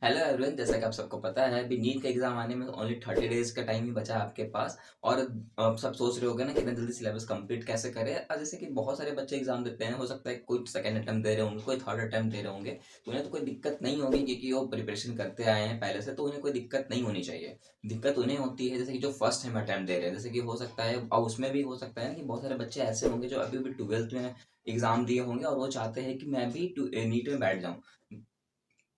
Hello everyone, जैसा कि आप सबको पता है अभी नीट का एग्जाम आने में ओनली 30 डेज का टाइम ही बचा है आपके पास। और आप सब सोच रहे होगे ना कितना जल्दी सिलेबस कंप्लीट कैसे करें। और जैसे कि बहुत सारे बच्चे एग्जाम देते हैं, हो सकता है कोई सेकंड अटेम्प्ट दे रहे होंगे, कोई थर्ड अटेम्प्ट दे रहे होंगे, तो उन्हें तो कोई दिक्कत नहीं होगी क्योंकि वो प्रिपरेशन करते आए हैं पहले से, तो उन्हें कोई दिक्कत नहीं होनी चाहिए। दिक्कत उन्हें होती है जैसे कि जो फर्स्ट टाइम अटेम्प्ट दे रहे हैं, जैसे कि हो सकता है और उसमें भी हो सकता है ना कि बहुत सारे बच्चे ऐसे होंगे जो अभी भी ट्वेल्थ में एग्जाम दिए होंगे और वो चाहते हैं कि मैं भी नीट में बैठ जाऊँ,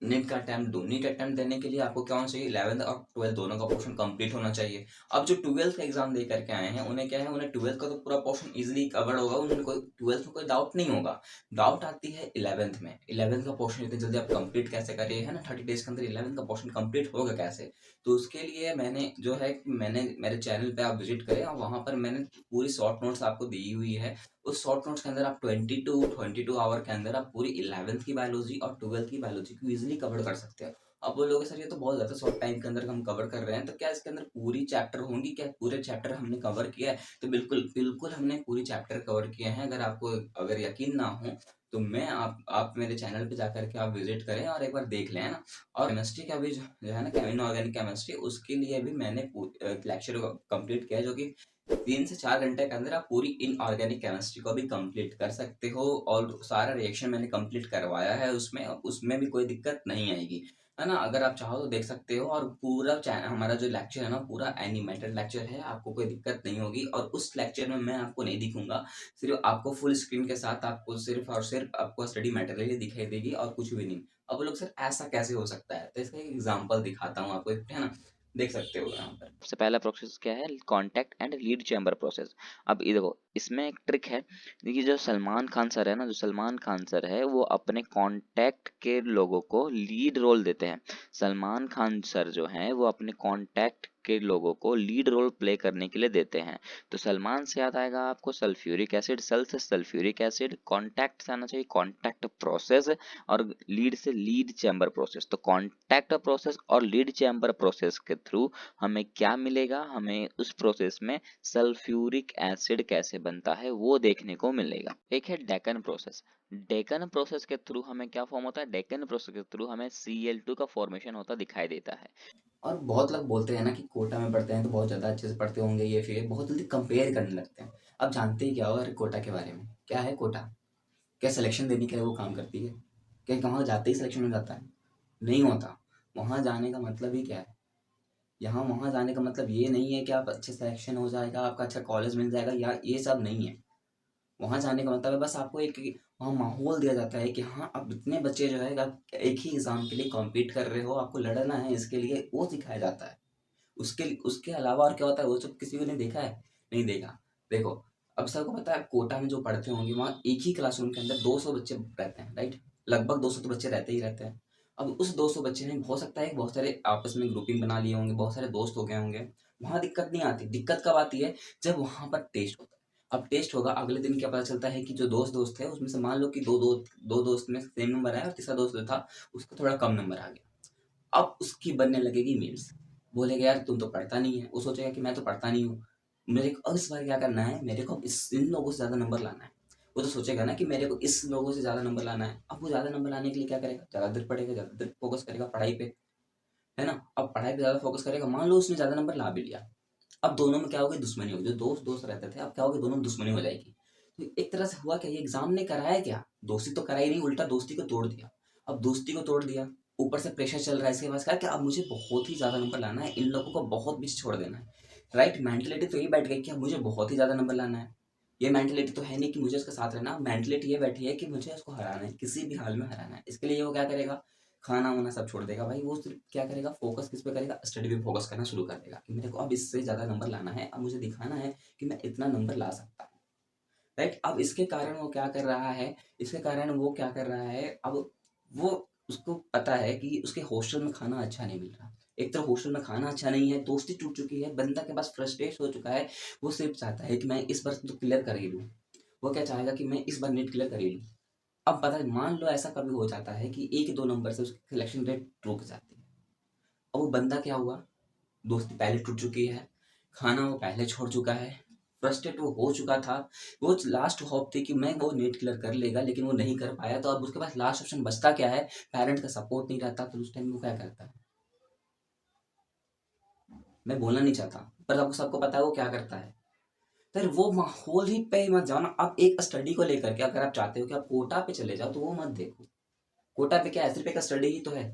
नीट का अटेम्प्ट दो। नीट अटेम्प्ट देने के लिए आपको क्या होना चाहिए, 11th और 12th दोनों का पोर्शन कंप्लीट होना चाहिए। अब जो 12th का एग्जाम दे करके आए हैं उन्हें क्या है, उन्हें 12th का तो पूरा पोर्शन इजीली कवर्ड होगा, उन्हें कोई 12th में कोई डाउट नहीं होगा। डाउट आती है 11th में। 11th का पोर्शन इतनी जल्दी आप कंप्लीट कैसे करिए, है ना, 30 डेज के अंदर 11th का पोर्शन कंप्लीट होगा कैसे। तो उसके लिए मैंने जो है मैंने मेरे चैनल पे आप विजिट करें और वहां पर मैंने पूरी शॉर्ट नोट्स आपको दी हुई है। उस शॉर्ट नोट्स के अंदर आप 22 आवर के अंदर आप पूरी 11th की बायोलॉजी और 12th की बायोलॉजी को इजीली कवर कर सकते हैं। अब बोलोगे सर ये तो बहुत ज़्यादा शॉर्ट टाइम के अंदर हम कवर कर रहे हैं, तो क्या इसके अंदर पूरी चैप्टर होंगी, क्या पूरे चैप्टर हमने कवर किया है? तो बिल्कुल बिल्कुल हमने पूरी चैप्टर कवर किए हैं। अगर आपको अगर यकीन ना हो तो मैं आप मेरे चैनल पे जाकर के आप विजिट करें और एक बार देख लें, है ना। और केमिस्ट्री का भी जो है ना, इनऑर्गेनिक केमिस्ट्री, उसके लिए भी मैंने लेक्चर कंप्लीट किया है, जो कि 3 से 4 घंटे के अंदर आप पूरी इनऑर्गेनिक केमिस्ट्री को भी कंप्लीट कर सकते हो। और सारा रिएक्शन मैंने कंप्लीट करवाया है उसमें, उसमें भी कोई दिक्कत नहीं आएगी, है ना। अगर आप चाहो तो देख सकते हो। और पूरा हमारा जो लेक्चर है ना, पूरा एनिमेटेड लेक्चर है, आपको कोई दिक्कत नहीं होगी। और उस लेक्चर में मैं आपको नहीं दिखूंगा, सिर्फ आपको फुल स्क्रीन के साथ आपको सिर्फ और सिर्फ आपको स्टडी मटेरियल ही दिखाई देगी और कुछ भी नहीं। अब वो लोग सर ऐसा कैसे हो सकता है, तो इसका एक एग्जाम्पल दिखाता हूँ आपको, है ना। देख सकते हो यहाँ पर। सबसे पहला प्रोसेस क्या है? Contact and lead chamber process. अब ये देखो, इसमें एक ट्रिक है। देखिए, जो सलमान खान सर है ना, जो सलमान खान सर है वो अपने कांटेक्ट के लोगों को लीड रोल देते हैं। सलमान खान सर जो हैं वो अपने कांटेक्ट के लोगों को लीड रोल प्ले करने के लिए देते हैं। तो सलमान से याद आएगा आपको सल्फ्यूरिक एसिड, सल से सल्फ्यूरिक एसिड, कांटेक्ट से आना चाहिए कांटेक्ट प्रोसेस, और लीड से लीड चैम्बर प्रोसेस। तो कांटेक्ट प्रोसेस और लीड चैम्बर प्रोसेस के थ्रू हमें क्या मिलेगा? हमें उस प्रोसेस में सल्फ्यूरिक एसिड कैसे बनता है वो देखने को मिलेगा। एक है डेकन प्रोसेस। डेकन प्रोसेस के थ्रू हमें क्या फॉर्म होता है? डेकन प्रोसेस के थ्रू हमें Cl2 का फॉर्मेशन होता दिखाई देता है। और बहुत लोग बोलते हैं ना कि कोटा में पढ़ते हैं तो बहुत ज़्यादा अच्छे से पढ़ते होंगे, ये फिर बहुत जल्दी कंपेयर करने लगते हैं। अब जानते ही क्या हो अरे कोटा के बारे में, क्या है कोटा? क्या सिलेक्शन देने के लिए वो काम करती है? क्या वहाँ जाते ही सिलेक्शन हो जाता है? नहीं होता। वहाँ जाने का मतलब ही क्या है? यहाँ वहाँ जाने का मतलब ये नहीं है कि आप अच्छे सिलेक्शन हो जाएगा, आपका अच्छा कॉलेज मिल जाएगा, या ये सब नहीं है। वहाँ जाने का मतलब है बस आपको एक वहाँ माहौल दिया जाता है कि हाँ, अब इतने बच्चे जो है आप एक ही एग्जाम के लिए कॉम्पीट कर रहे हो, आपको लड़ना है, इसके लिए वो सिखाया जाता है। उसके उसके अलावा और क्या होता है वो सब किसी को ने देखा है? नहीं देखा। देखो, अब सबको पता है कोटा में जो पढ़ते होंगे वहाँ एक ही क्लासरूम के अंदर 200 बच्चे रहते हैं, राइट। लगभग 200 तो बच्चे रहते ही रहते हैं। अब उस 200 बच्चे में हो सकता है बहुत सारे आपस में ग्रुपिंग बना लिए होंगे, बहुत सारे दोस्त हो गए होंगे। वहाँ दिक्कत नहीं आती। दिक्कत कब आती है? जब वहाँ पर टेस्ट होता है। अब टेस्ट होगा, अगले दिन क्या पता चलता है कि जो दोस्त थे उसमें से मान लो कि दो दोस्त में सेम नंबर आया और तीसरा दोस्त जो था उसका थोड़ा कम नंबर आ गया। अब उसकी बनने लगेगी मीम्स। बोलेगा यार तुम तो पढ़ता नहीं है, वो सोचेगा कि मैं तो पढ़ता नहीं हूँ, मेरे को अब इस बार क्या करना है, मेरे को इस इन लोगों से ज़्यादा नंबर लाना है। वो तो सोचेगा ना कि मेरे को इस लोगों से ज़्यादा नंबर लाना है। अब वो ज़्यादा नंबर लाने के लिए क्या करेगा, ज़्यादा देर पढ़ेगा, ज़्यादा देर फोकस करेगा पढ़ाई पे, है ना। अब पढ़ाई पे ज़्यादा फोकस करेगा, मान लो उसने ज़्यादा नंबर ला भी लिया। अब दोनों में क्या होगी, दुश्मनी होगी। जो दोस्त दोस्त रहते थे अब क्या होगी, दोनों में दुश्मनी हो जाएगी। तो एक तरह से हुआ क्या, ये एग्जाम ने कराया क्या, दोस्ती तो कराई नहीं, उल्टा दोस्ती को तोड़ दिया। अब दोस्ती को तोड़ दिया, ऊपर से प्रेशर चल रहा है इसके पास क्या कि अब मुझे बहुत ही ज्यादा नंबर लाना है, इन लोगों को बहुत पीछे छोड़ देना है। राइट, मेंटेलिटी तो यही बैठ गई कि अब मुझे बहुत ही ज्यादा नंबर लाना है। ये मेंटेलिटी तो है नहीं कि मुझे उसके साथ रहना, मेंटेलिटी ये बैठी है कि मुझे उसको हराना है, किसी भी हाल में हराना है। इसके लिए वो क्या करेगा, खाना वाना सब छोड़ देगा भाई। वो सिर्फ क्या करेगा, फोकस किस पे करेगा, स्टडी पे फोकस करना शुरू कर देगा कि मेरे को अब इससे ज़्यादा नंबर लाना है, अब मुझे दिखाना है कि मैं इतना नंबर ला सकता हूँ। राइट, अब इसके कारण वो क्या कर रहा है, इसके कारण वो क्या कर रहा है, अब वो उसको पता है कि उसके हॉस्टल में खाना अच्छा नहीं मिल रहा। एक तो हॉस्टल में खाना अच्छा नहीं है, दोस्ती टूट चुकी है, बंदा के पास फ्रस्ट्रेट हो चुका है। वो सिर्फ चाहता है कि मैं इस बार तो क्लियर कर ही लूँ। वो क्या चाहेगा कि मैं इस बार नीट क्लियर कर ही लूँ। अब पता है, मान लो ऐसा कभी हो जाता है कि 1-2 नंबर से उसकी सिलेक्शन रेट रुक जाती है। अब वो बंदा क्या हुआ, दोस्ती पहले टूट चुकी है, खाना वो पहले छोड़ चुका है, फ्रस्ट्रेट वो हो चुका था। वो लास्ट होप थी कि मैं वो नीट क्लियर कर लेगा, लेकिन वो नहीं कर पाया। तो अब उसके पास लास्ट ऑप्शन बचता क्या है? पेरेंट का सपोर्ट नहीं रहता, तो उस टाइम वो क्या करता है? मैं बोलना नहीं चाहता, पर आपको सबको पता है वो क्या करता है। फिर वो माहौल ही पे मत जाओ ना। आप एक स्टडी को लेकर के अगर आप चाहते हो कि आप कोटा पे चले जाओ, तो वो मत देखो। कोटा पे क्या है? सिर्फ एक स्टडी ही तो है।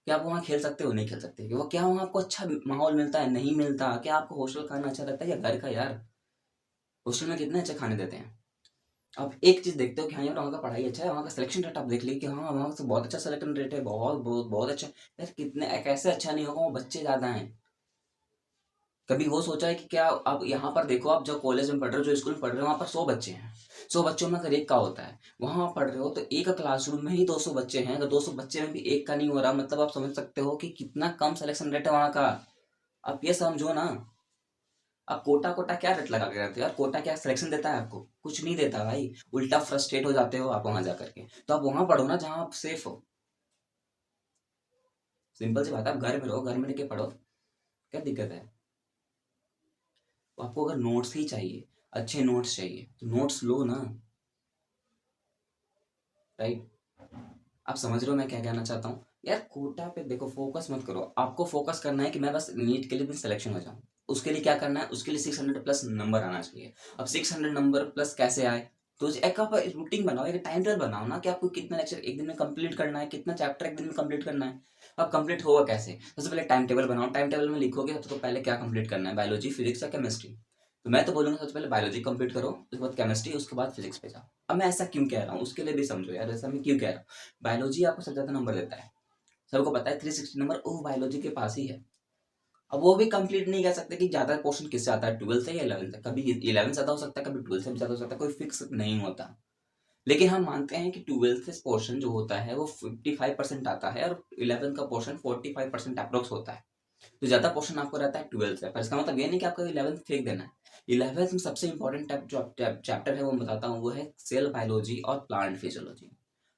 क्या आप वहाँ खेल सकते हो? नहीं खेल सकते। वो क्या वहाँ आपको अच्छा माहौल मिलता है? नहीं मिलता। क्या आपको हॉस्टल खाना अच्छा लगता है या घर का? यार हॉस्टल में कितने अच्छे खाने देते हैं। आप एक चीज़ देखते हो कि हाँ यार वहाँ का पढ़ाई अच्छा है, वहाँ का सिलेक्शन रेट आप देख लीजिए कि हाँ वहाँ से बहुत अच्छा सिलेक्शन रेट है, बहुत बहुत बहुत अच्छा। यार कितने कैसे अच्छा नहीं होगा? वो बच्चे ज़्यादा हैं। कभी वो सोचा है कि क्या आप यहाँ पर देखो, आप जो कॉलेज में पढ़ रहे हो, जो स्कूल में पढ़ रहे हो, वहाँ पर 100 बच्चे हैं। 100 बच्चों में अगर एक का होता है, वहाँ आप पढ़ रहे हो तो एक क्लासरूम में ही 200 बच्चे हैं। अगर 200 बच्चे में भी एक का नहीं हो रहा, मतलब आप समझ सकते हो कि कितना कम सिलेक्शन रेट है वहाँ का। आप ये समझो ना। आप कोटा कोटा क्या रेट लगा के रहते हो यार? कोटा क्या सिलेक्शन देता है आपको? कुछ नहीं देता भाई। उल्टा फ्रस्ट्रेट हो जाते हो आप वहां जा करके। तो आप वहां पढ़ो ना जहाँ आप सेफ हो। सिंपल सी बात है, आप घर में रहो, घर में रह के पढ़ो। क्या दिक्कत है? तो आपको अगर नोट्स ही चाहिए, अच्छे नोट्स चाहिए, तो नोट्स लो ना। राइट? आप समझ रहे हो मैं क्या कहना चाहता हूँ? यार कोटा पे देखो, फोकस मत करो। आपको फोकस करना है कि मैं बस नीट के लिए भी सिलेक्शन हो जाऊँ। उसके लिए क्या करना है? उसके लिए 600 प्लस नंबर आना चाहिए। अब 600 नंबर प्लस कैसे आए? तो एक आप रूटीन बनाओ, एक टाइम टेबल बनाओ ना कि आपको कितना लेक्चर एक दिन में कंप्लीट करना है, कितना चैप्टर एक दिन में कंप्लीट करना है। अब कंप्लीट होगा कैसे? सबसे पहले टाइम टेबल बनाओ। टाइम टेबल में लिखोगे सबसे तो पहले क्या कंप्लीट करना है, बायोलॉजी, फिजिक्स या केमिस्ट्री। तो मैं तो बोलूंगा सबसे पहले बायोलॉजी कंप्लीट करो, उसके बाद केमिस्ट्री, उसके बाद फिजिक्स पे जाओ। अब मैं ऐसा क्यों कह रहा हूँ उसके लिए भी समझो यार, ऐसा मैं क्यों कह रहा हूँ। बायोलॉजी आपको सबसे ज्यादा नंबर देता है, सबको पता है 360 नंबर वो बायोलॉजी के पास ही है। अब वो भी कंप्लीट नहीं कर सकते कि ज्यादा क्वेश्चन किससे आता है, 12 से या 11 से। कभी 11 ज्यादा हो सकता है, कभी 12 से भी ज्यादा हो सकता है, कोई फिक्स नहीं होता। लेकिन हम मानते हैं कि 12 से पोर्शन जो होता है वो 55% आता है, और 11 का पोर्शन 45% अप्रोक्स होता है। तो ज्यादा पोर्शन आपको रहता है 12 से, पर इसका मतलब ये नहीं कि आपको 11 फेंक देना है। 11 में सबसे इंपॉर्टेंट जो चैप्टर है वो मैं बताता हूँ, वो है सेल बायोलॉजी और प्लांट फिजियोलॉजी।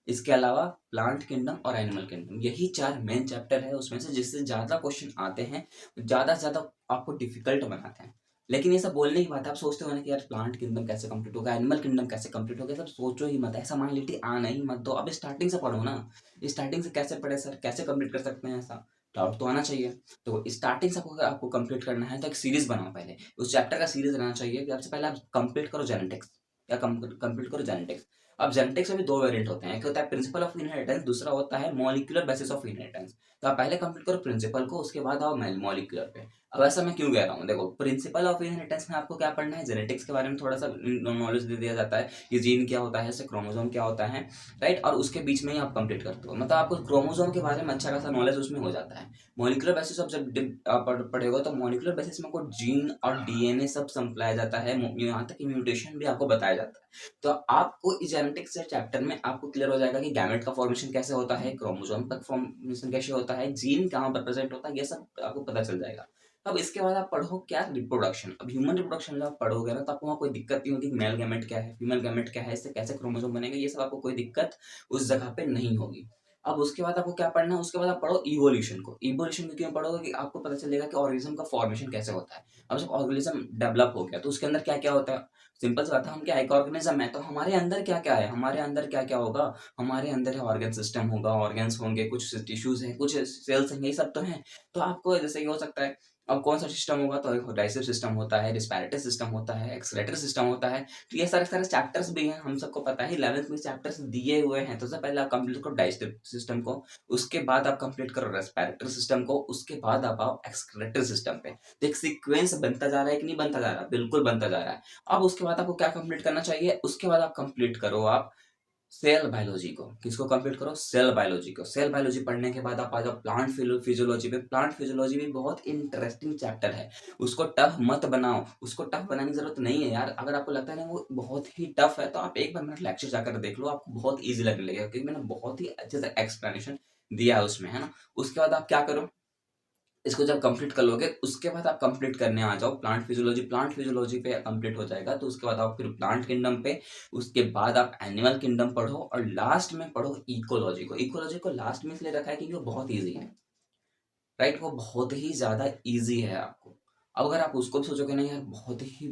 इसके अलावा प्लांट किंगडम और एनिमल किंगडम, यही 4 मेन चैप्टर है उसमें से, जिससे ज़्यादा क्वेश्चन आते हैं, ज़्यादा से ज़्यादा आपको डिफिकल्ट बनाते हैं। लेकिन ये सब बोलने की बात है, आप सोचते हो ना कि यार प्लांट किंगडम कैसे कंप्लीट होगा, एनिमल किंगडम कैसे कंप्लीट होगा, सब सोचो ही मत, ऐसा माइंडलिटी आना ही मत दो। अब स्टार्टिंग से पढ़ो ना। स्टार्टिंग से कैसे पढ़े सर, कैसे कंप्लीट कर सकते हैं ऐसा? डाउट तो आना चाहिए। तो स्टार्टिंग से अगर आपको कंप्लीट करना है तो एक सीरीज बनाओ पहले। उस चैप्टर का सीरीज रहना चाहिए कि सबसे पहले आप कंप्लीट करो जेनेटिक्स, या कंप्लीट करो जेनेटिक्स। अब जेनेटिक्स में भी 2 वेरिएंट होते हैं, एक होता है प्रिंसिपल ऑफ इनहेरिटेंस, दूसरा होता है मॉलिक्यूलर बेसिस ऑफ इनहेरिटेंस। तो आप पहले कंप्लीट करो प्रिंसिपल को, उसके बाद आओ मॉलिक्यूलर पे। अब ऐसा मैं क्यों कह रहा हूँ? देखो, प्रिंसिपल ऑफ इनहेरिटेंस में आपको क्या पढ़ना है, जेनेटिक्स के बारे में थोड़ा सा नॉलेज दे दिया जाता है कि जीन क्या होता है, इससे क्रोमोसोम क्या होता है। राइट? और उसके बीच में ही आप कंप्लीट करते हो, मतलब आपको क्रोमोसोम के बारे में अच्छा खासा नॉलेज उसमें हो जाता है। मॉलिक्यूलर बेसिस ऑफ जब आप पढ़ेगा, तो मॉलिक्यूलर बेसिस में आपको जीन और डीएनए सब समझाया जाता है, यहाँ तक कि म्यूटेशन भी आपको बताया जाता है। तो आपको इस जेनेटिक्स से चैप्टर में आपको क्लियर हो जाएगा कि गैमेट का फॉर्मेशन कैसे होता है, क्रोमोसोम का फॉर्मेशन कैसे होता है, जीन कहाँ पर प्रेजेंट होता है, ये सब आपको पता चल जाएगा। अब इसके बाद आप पढ़ो क्या, रिप्रोडक्शन। अब ह्यूमन रिप्रोडक्शन जब आप पढ़ोगे ना, तो आपको वहाँ कोई दिक्कत नहीं होगी, मेल गैमेट क्या है, फीमेल गैमेट क्या है, इससे कैसे क्रोमोसोम बनेगा, ये सब आपको कोई दिक्कत उस जगह पे नहीं होगी। अब उसके बाद आपको क्या पढ़ना है, उसके बाद आप पढ़ो इवोल्यूशन को। इवोल्यूशन को क्यों पढ़ोगे कि आपको पता चलेगा कि ऑर्गेनिज्म का फॉर्मेशन कैसे होता है। अब जब ऑर्गेनिज्म डेवलप हो गया तो उसके अंदर क्या क्या होता है। सिंपल सी बात है, हम क्या एक ऑर्गेनिज्म है, तो हमारे अंदर क्या क्या है, हमारे अंदर क्या क्या होगा। हमारे अंदर ऑर्गन सिस्टम होगा, ऑर्गन्स होंगे, कुछ टिश्यूज हैं, कुछ सेल्स हैं, यही सब तो हैं। तो आपको जैसे ये हो सकता है, अब कौन सा सिस्टम होगा, तो डाइजेस्टिव सिस्टम होता है, रिस्पिरेटरी सिस्टम होता है, एक्सक्रेटरी सिस्टम होता है। तो ये सारे सारे चैप्टर्स भी हैं, हम सबको पता है 11th में चैप्टर्स दिए हुए हैं। तो सबसे पहले आप कंप्लीट करो डाइजेस्टिव सिस्टम को, उसके बाद आप कंप्लीट करो रेस्पिरेटरी सिस्टम को, उसके बाद आप आओ एक्सक्रेटरी सिस्टम पे। तो एक सीक्वेंस बनता जा रहा है कि नहीं बनता जा रहा, बिल्कुल बनता जा रहा है। अब उसके बाद आपको क्या कंप्लीट करना चाहिए, उसके बाद आप कंप्लीट करो आप सेल बायोलॉजी को। किसको कंप्लीट करो, सेल बायोलॉजी को। सेल बायोलॉजी पढ़ने के बाद आप आ जाओ प्लांट फिजियोलॉजी पे। प्लांट फिजियोलॉजी भी बहुत इंटरेस्टिंग चैप्टर है। उसको टफ मत बनाओ, उसको टफ बनाने की जरूरत नहीं है यार। अगर आपको लगता है ना वो बहुत ही टफ है, तो आप एक बार मेरा लेक्चर जाकर देख लो, आपको बहुत ईजी लगने लगेगा, क्योंकि मैंने बहुत ही अच्छे से एक्सप्लेनेशन दिया है उसमें, है ना। उसके बाद आप क्या करो, इसको जब कंप्लीट कर लोगे, उसके बाद आप कंप्लीट करने आ जाओ प्लांट फिजियोलॉजी। प्लांट फिजियोलॉजी पे कंप्लीट हो जाएगा तो उसके बाद आप फिर प्लांट किंगडम पे, उसके बाद आप एनिमल किंगडम पढ़ो, और लास्ट में पढ़ो इकोलॉजी को। इकोलॉजी को लास्ट में इसलिए रखा है क्योंकि वो बहुत ईजी है। राइट? वो बहुत ही ज़्यादा ईजी है आपको। अब अगर आप उसको भी सोचोगे ना यार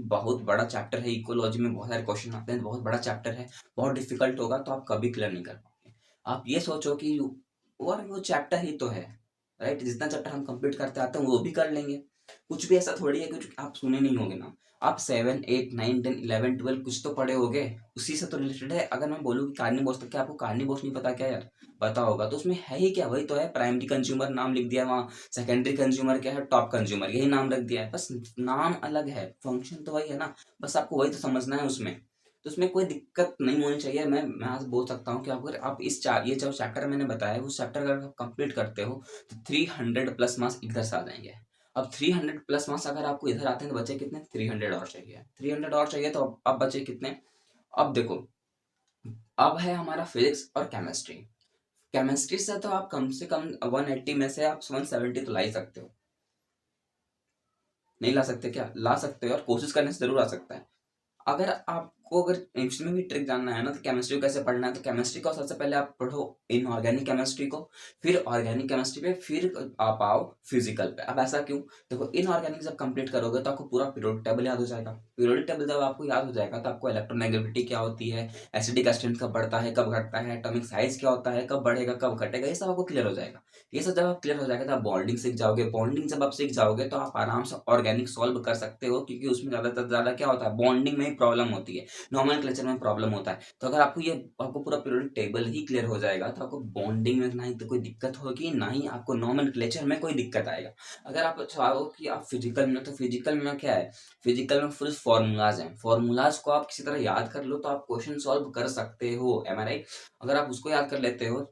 बहुत बड़ा चैप्टर है, इकोलॉजी में बहुत सारे क्वेश्चन आते हैं, बहुत बड़ा चैप्टर है, बहुत डिफिकल्ट होगा, तो आप कभी क्लियर नहीं कर पाओगे। आप ये सोचो कि वो चैप्टर ही तो है, राइट? जितना चैप्टर हम कंप्लीट करते आते हैं वो भी कर लेंगे। कुछ भी ऐसा थोड़ी है कि कुछ आप सुने नहीं होगे ना। आप 7 8 9 10 11 12 कुछ तो पढ़े होगे, उसी से तो रिलेटेड है। अगर मैं बोलूँ कि कार्निवोरस, तो क्या आपको कार्निवोरस नहीं पता क्या यार? पता होगा। तो उसमें है ही क्या, वही तो है, प्राइमरी कंज्यूमर नाम लिख दिया वहाँ, सेकेंडरी कंज्यूमर क्या है, टॉप कंज्यूमर, यही नाम रख दिया है, बस नाम अलग है, फंक्शन तो वही है ना। बस आपको वही तो समझना है उसमें। तो उसमें कोई दिक्कत नहीं होनी चाहिए। मैं आज बोल सकता हूँ कि अगर आप ये जो चैप्टर मैंने बताया, उस चैप्टर अगर आप कंप्लीट करते हो तो 300 प्लस मार्क्स इधर से आ जाएंगे। अब 300 प्लस मार्क्स अगर आपको इधर आते हैं तो बचे कितने, 300 और चाहिए, 300 और चाहिए, तो अब बचे कितने? अब देखो, अब है हमारा फिजिक्स और केमिस्ट्री। केमिस्ट्री से तो आप कम से कम 180 में से आप 170 तो ला ही सकते हो। नहीं ला सकते क्या? ला सकते हो, और कोशिश करने से जरूर आ सकता है। अगर इसमें भी ट्रिक जानना है ना, तो केमिस्ट्री को कैसे पढ़ना है, तो केमिस्ट्री को सबसे पहले आप पढ़ो इनऑर्गेनिक केमिस्ट्री को, फिर ऑर्गेनिक केमिस्ट्री पे, फिर आप आओ फिजिकल पे। अब ऐसा क्यों? देखो, इनऑर्गेनिक जब कंप्लीट करोगे तो आपको पूरा पीरियोडिक टेबल याद हो जाएगा। पीरियोडिक टेबल जब आपको याद हो जाएगा तो आपको इलेक्ट्रोनेगेटिविटी क्या होती है, एसिडिक स्ट्रेंथ कब बढ़ता है कब घटता है, एटॉमिक साइज क्या होता है, कब बढ़ेगा कब घटेगा, ये सब आपको क्लियर हो जाएगा। ये सब जब आप क्लियर हो जाएगा तो आप बॉन्डिंग सीख जाओगे। बॉन्डिंग जब आप सीख जाओगे तो आप आराम से ऑर्गेनिक सॉल्व कर सकते हो, क्योंकि उसमें ज्यादा क्या होता है, बॉन्डिंग में ही प्रॉब्लम होती है, नॉमेनक्लेचर में प्रॉब्लम होता है। तो अगर आपको पूरा पीरियोडिक टेबल ही क्लियर हो जाएगा तो आपको बॉन्डिंग में ना ही तो कोई दिक्कत होगी, ना ही आपको नॉमेनक्लेचर में कोई दिक्कत आएगा। अगर आप चाहो कि आप फिजिकल में, तो फिजिकल में क्या है, फिजिकल में फुल फॉर्मूलाज हैं, फॉर्मूलाज को आप किसी तरह याद कर लो तो आप क्वेश्चन सॉल्व कर सकते हो, एम आई राइट? अगर आप उसको याद कर लेते हो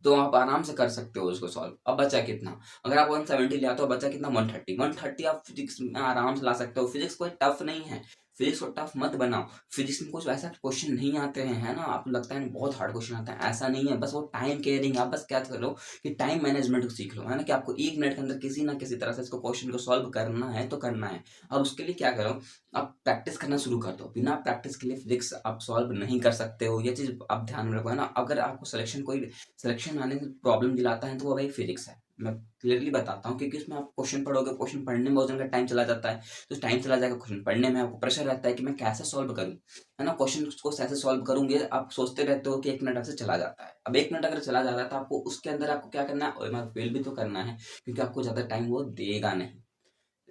तो आप आराम से कर सकते हो उसको सॉल्व। अब बचा कितना? अगर आप 170 ले आते हो, बचा कितना, 130। 130 आप फिजिक्स में आराम से ला सकते हो। फिजिक्स कोई टफ नहीं है, फिजिक्स को टफ मत बनाओ। फिजिक्स में कुछ वैसा क्वेश्चन नहीं आते हैं, है ना? आपको लगता है बहुत हार्ड क्वेश्चन आता है, ऐसा नहीं है। बस वो टाइम केयरिंग, आप बस क्या करो कि टाइम मैनेजमेंट को सीख लो, है ना? कि आपको 1 मिनट के अंदर किसी ना किसी तरह से इसको क्वेश्चन को सॉल्व करना है तो करना है। अब उसके लिए क्या करो, आप प्रैक्टिस करना शुरू कर दो। बिना प्रैक्टिस के लिए फिजिक्स आप सॉल्व नहीं कर सकते हो, ये चीज आप ध्यान में रखो, है ना? अगर आपको सिलेक्शन आने से प्रॉब्लम दिलाता है तो वो भाई फिजिक्स है। मैं क्लियरली बताता हूँ, क्योंकि उसमें आप क्वेश्चन पढ़ोगे, क्वेश्चन पढ़ने में बहुत जन का टाइम चला जाता है। तो टाइम चला जाएगा क्वेश्चन पढ़ने में, आपको प्रेशर रहता है कि मैं कैसे सॉल्व करूँ, है ना? क्वेश्चन को कैसे सॉल्व करूंगे, आप सोचते रहते हो कि 1 मिनट आपसे चला जाता है। अब 1 मिनट अगर चला जाता है तो आपको उसके अंदर आपको क्या करना है, फेल भी तो करना है, क्योंकि आपको ज्यादा टाइम वो देगा नहीं।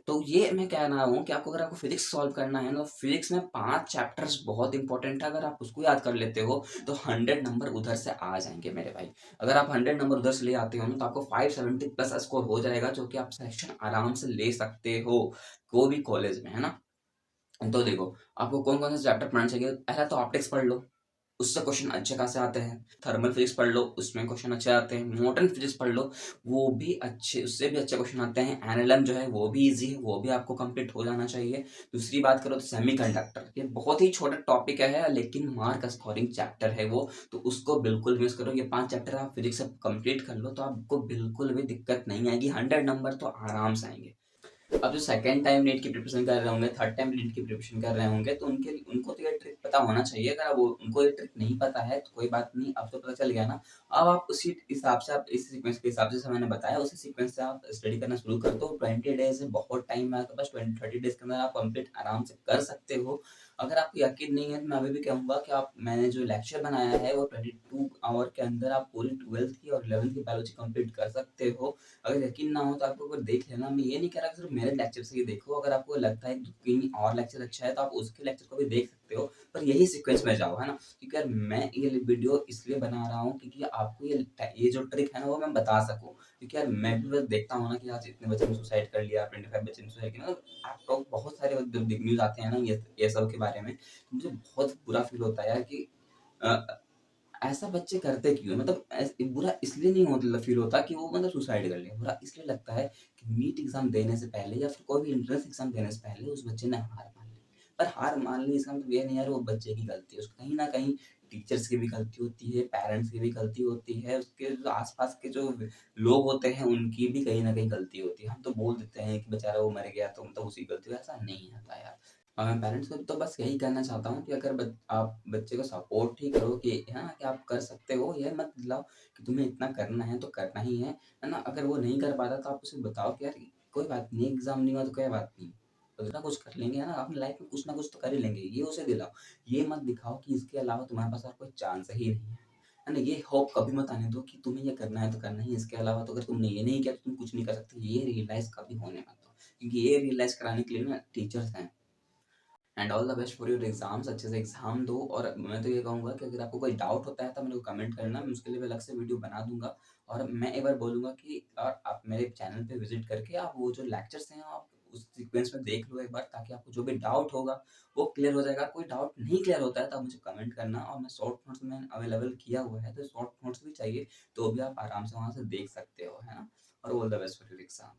तो ये मैं कह रहा हूँ कि अगर आपको फिजिक्स सॉल्व करना है ना, तो फिजिक्स में 5 चैप्टर्स बहुत इंपॉर्टेंट है। अगर आप उसको याद कर लेते हो तो 100 नंबर उधर से आ जाएंगे मेरे भाई। अगर आप 100 नंबर उधर से ले आते हो ना, तो आपको 570 प्लस स्कोर हो जाएगा, जो कि आप सिलेक्शन आराम से ले सकते हो कोई भी कॉलेज में, है ना? तो देखो, आपको कौन कौन से चैप्टर पढ़ना चाहिए। पहला तो ऑप्टिक्स पढ़ लो, उससे क्वेश्चन अच्छे खासे आते हैं। थर्मल फिजिक्स पढ़ लो, उसमें क्वेश्चन अच्छे आते हैं। मॉडर्न फिजिक्स पढ़ लो, वो भी अच्छे, उससे भी अच्छे क्वेश्चन आते हैं। एनएलएम जो है वो भी इजी है, वो भी आपको कंप्लीट हो जाना चाहिए। दूसरी बात करो तो सेमीकंडक्टर, ये बहुत ही छोटा टॉपिक है लेकिन मार्क स्कोरिंग चैप्टर है वो, तो उसको बिल्कुल मिस करो। ये 5 चैप्टर आप फिजिक्स से कंप्लीट कर लो तो आपको बिल्कुल भी दिक्कत नहीं आएगी, 100 नंबर तो आराम से आएंगे। अब जो सेकंड टाइम नीट की प्रिपरेशन कर रहे होंगे, थर्ड टाइम नीट की प्रिपरेशन कर रहे होंगे, तो उनके उनको तो ये ट्रिक पता होना चाहिए। अगर वो उनको ये ट्रिक नहीं पता है तो कोई बात नहीं, अब तो पता चल गया ना। अब आप उसी हिसाब से, आप इस सीक्वेंस के हिसाब से मैंने बताया, उसी सीक्वेंस से आप स्टडी करना शुरू कर दो। 20 डेज है, बहुत टाइम है आपके पास, 20 30 डेज के अंदर आप कंप्लीट आराम से कर सकते हो। अगर आपको यकीन नहीं है तो मैं अभी भी कहूंगा कि आप, मैंने जो लेक्चर बनाया है वो 22 आवर के अंदर आप पूरी 12th की और 11th की बायोलॉजी कंप्लीट कर सकते हो। अगर यकीन ना हो तो आप एक बार देख लेना। मैं ये नहीं कह रहा कि सिर्फ मेरे लेक्चर से ही देखो, अगर आपको लगता है कि कहीं और लेक्चर अच्छा है तो आप उसके लेक्चर को भी देख सकते हो, पर यही सीक्वेंस में जाओ, है ना? क्योंकि यार मैं ये वीडियो इसलिए बना रहा हूँ क्योंकि आपको ये जो ट्रिक है ना वो मैं बता सकूँ। क्योंकि यार मैं भी बस देखता हूँ ना कि आज इतने बच्चे ने सुसाइड कर लिया, 25 बच्चे ने सुसाइड किया, मतलब आप बहुत सारे न्यूज आते हैं ना ये सब के बारे में, तो मुझे बहुत बुरा फील होता है यार कि अ, ऐसा बच्चे करते क्यों हैं? मतलब बुरा इसलिए नहीं होता, फील होता कि वो मतलब सुसाइड कर लिया। बुरा इसलिए लगता है कि नीट एग्ज़ाम देने से पहले या फिर कोई भी एंट्रेंस एग्ज़ाम देने से पहले उस बच्चे ने हार मान ली। पर हार मान ली इसका मतलब ये नहीं यार वो बच्चे की गलती है। उसको कहीं न कहीं टीचर्स की भी गलती होती है, पेरेंट्स की भी गलती होती है, उसके जो आस-पास के जो लोग होते हैं उनकी भी कहीं न कहीं गलती होती है। हम तो बोल देते हैं कि बेचारा वो मर गया तो मतलब उसी की गलती है, ऐसा नहीं होता यार। मैं पेरेंट्स को तो बस यही कहना चाहता हूँ कि अगर आप बच्चे को सपोर्ट ही करो कि है ना, कि आप कर सकते हो, ये मत दिलाओ कि तुम्हें इतना करना है तो करना ही है ना? अगर वो नहीं कर पाता तो आप उसे बताओ कि यार कोई बात नहीं, एग्ज़ाम नहीं हुआ तो कोई बात नहीं, कुछ ना कुछ कर लेंगे, है ना? अपनी लाइफ़ में कुछ ना कुछ तो कर ही लेंगे, ये उसे दिलाओ। ये मत दिखाओ कि इसके अलावा तुम्हारे पास और कोई चांस ही नहीं है ना? ये होप कभी मत आने दो कि तुम्हें ये करना है तो करना ही है, इसके अलावा तो अगर तुमने ये नहीं किया तो तुम कुछ नहीं कर सकते, ये रियलाइज़ कभी होने मत दो। क्योंकि ये रियलाइज़ कराने के लिए ना टीचर्स हैं। And all the best for your exams, अच्छे से एग्ज़ाम दो। और मैं तो ये कहूँगा कि अगर आपको कोई डाउट होता है तो मेरे को कमेंट करना, मैं उसके लिए भी अलग से वीडियो बना दूँगा। और मैं एक बार बोलूँगा कि आप मेरे चैनल पे विज़िट करके आप वो जो लेक्चर्स हैं आप उस सीक्वेंस में देख लो एक बार, ताकि आपको जो भी डाउट होगा वो क्लियर हो जाएगा। कोई डाउट नहीं क्लियर होता है तो आप मुझे कमेंट करना, और मैं शॉर्ट नोट्स में अवेलेबल किया हुआ है, तो शॉर्ट नोट्स भी चाहिए तो भी आप आराम से वहाँ से देख सकते हो, है ना? और all the best for your exam.